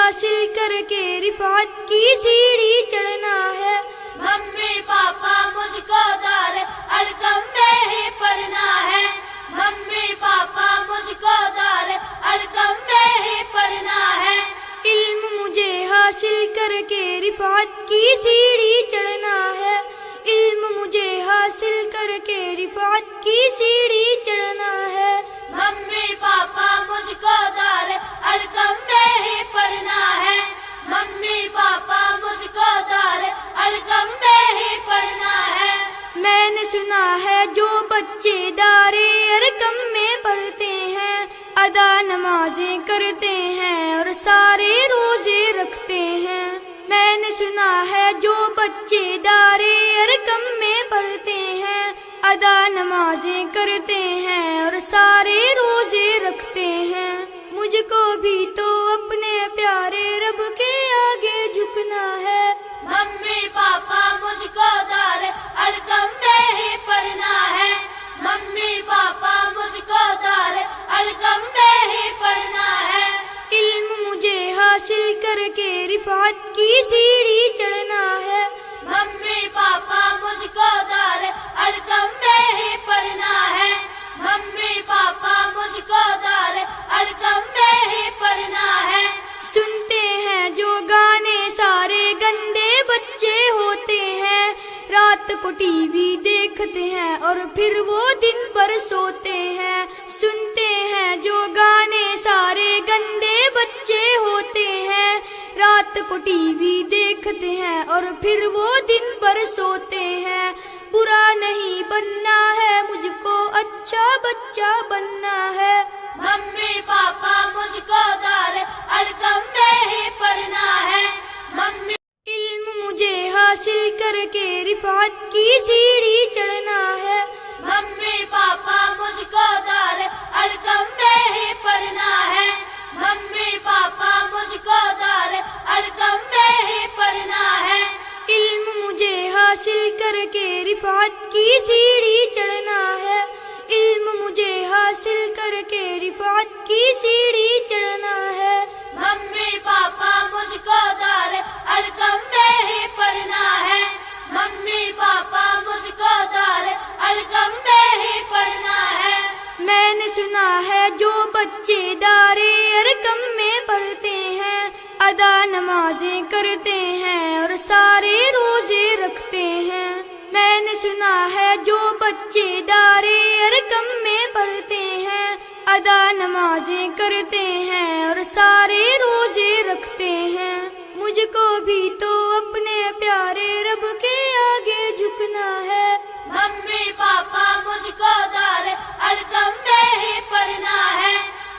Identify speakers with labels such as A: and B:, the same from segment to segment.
A: حاصل کر کے رفعت کی سیڑھی چڑھنا ہے،
B: ممی پاپا مجھ کو دار القم میں ہی پڑھنا ہے، ممی پاپا مجھ کو دار القم میں ہی پڑھنا ہے،
A: علم مجھے حاصل کر کے رفعت کی سیڑھی چڑھنا ہے، علم مجھے حاصل کر کے رفعت کی سیڑھی چڑھنا ہے،
B: ممی پاپا مجھ کو دار القم میں ہی پڑھنا ہے، ممی پاپا مجھ کو دار القم میں ہی پڑھنا ہے،
A: میں نے سنا ہے جو بچے دارے ارقم میں پڑھتے ہیں ادا نمازیں کرتے ہیں اور سارے روزے رکھتے ہیں، میں نے سنا ہے جو بچے دارے ارقم میں پڑھتے ہیں ادا نمازیں کرتے ہیں اور سارے روزے رکھتے ہیں، مجھ کو بھی تو اپنے پیارے رب کے آگے جھکنا ہے،
B: ممی پاپا مجھ کو دار القم میں ہی پڑھنا ہے، ممی پاپا مجھ کو دار القم میں ہی پڑھنا ہے،
A: علم مجھے حاصل کر کے رفعت کی سیڑھی چڑھنا ہے،
B: ممی پاپا مجھ کو دار القم میں ہی پڑھنا ہے، ممی پاپا مجھ کو دار القم میں ہی پڑھنا ہے،
A: سنتے ہیں جو گانے سارے گندے بچے ہوتے ہیں، رات کو ٹی وی دیکھتے ہیں اور پھر وہ دن بھر سوتے ہیں، سنتے ہیں جو گانے سارے گندے بچے ہوتے ہیں، رات کو ٹی وی دیکھتے ہیں اور پھر وہ دن بھر سوتے ہیں، برا نہیں بننا ہے مجھ کو اچھا بچہ بننا ہے،
B: ممی پاپا مجھ کو دار القم میں ہی پڑھنا ہے، ممی
A: علم مجھے حاصل کر کے رفعت کی سیڑھی چڑھنا ہے،
B: ممی پاپا مجھ کو دار القم میں ہی پڑھنا ہے، ممی پاپا مجھ کو دار القم میں ہی پڑھنا ہے،
A: علم مجھے حاصل کر کے رفعت کی سیڑھی چڑھنا ہے، علم مجھے حاصل کر کے رفعت کی سیڑھی چڑھنا ہے،
B: ممی پاپا مجھ کو دار القم میں ہی پڑھنا ہے، ممی پاپا مجھ کو دار القم میں ہی پڑھنا ہے،
A: میں نے سنا ہے جو بچے دارے ارقم میں پڑھتے ہیں ادا نمازیں کرتے ہیں اور سارے روزے رکھتے ہیں، میں نے سنا ہے جو بچے دارے ارقم میں پڑھتے ہیں ادا نمازیں کرتے ہیں اور سارے روزے رکھتے ہیں، مجھ کو بھی تو اپنے پیارے رب کے آگے جھکنا ہے،
B: ممی پاپا مجھ کو دار القم میں ہی پڑھنا ہے،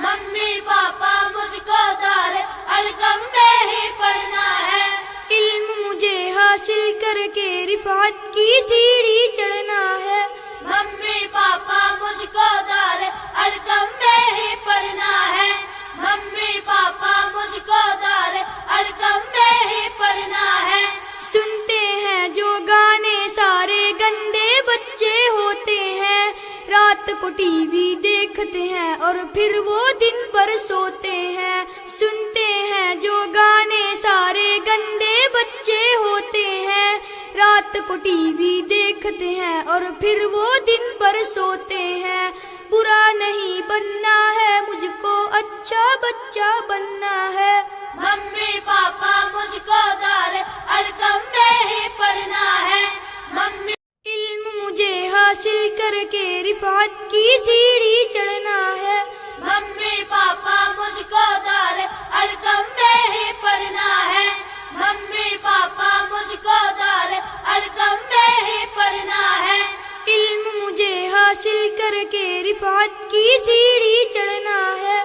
B: ممی پاپا مجھ کو دار القم میں ہی پڑھنا ہے،
A: علم مجھے حاصل کر کے رفعت کی سیڑھی چڑھنا ہے،
B: ممی پاپا مجھ کو دار القم میں ہی پڑھنا ہے، ممی پاپا مجھ کو دار القم میں ہی پڑھنا ہے،
A: سنتے ہیں جو گانے سارے گندے بچے ہوتے ہیں، رات کو ٹی وی دیکھتے ہیں اور پھر وہ دن بھر سوتے ہیں، سنتے ہیں جو گانے سارے گندے بچے ہوتے ہیں، رات کو ٹی وی دیکھتے ہیں اور پھر وہ دن بھر سوتے ہیں، برا نہیں بننا ہے مجھ کو اچھا بچہ بننا ہے،
B: ممی پاپا مجھ کو دار القم میں ہی پڑھنا ہے، ممی
A: علم مجھے حاصل کر کے رفعت کی سیڑھی چڑھنا ہے،
B: ممی پاپا مجھ کو دار القم میں ہی پڑھنا ہے، ممی پاپا مجھ کو دار القم میں ہی پڑھنا ہے،
A: علم مجھے حاصل کر کے رفعت کی سیڑھی چڑھنا ہے،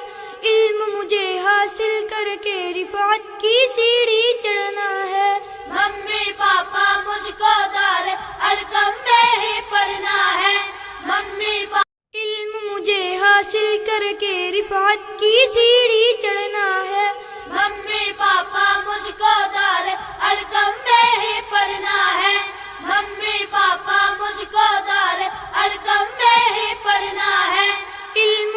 A: علم مجھے حاصل کر کے رفعت کی سیڑھی چڑھنا ہے،
B: ممی پاپا مجھ کو دار القم میں ہی پڑھنا ہے، ممی
A: علم مجھے حاصل کر کے رفعت کی سیڑھی چڑھنا ہے،
B: ممی پاپا مجھ کو دار القم میں ہی پڑھنا ہے، ممی پاپا مجھ کو دار القم میں ہی پڑھنا ہے،
A: علم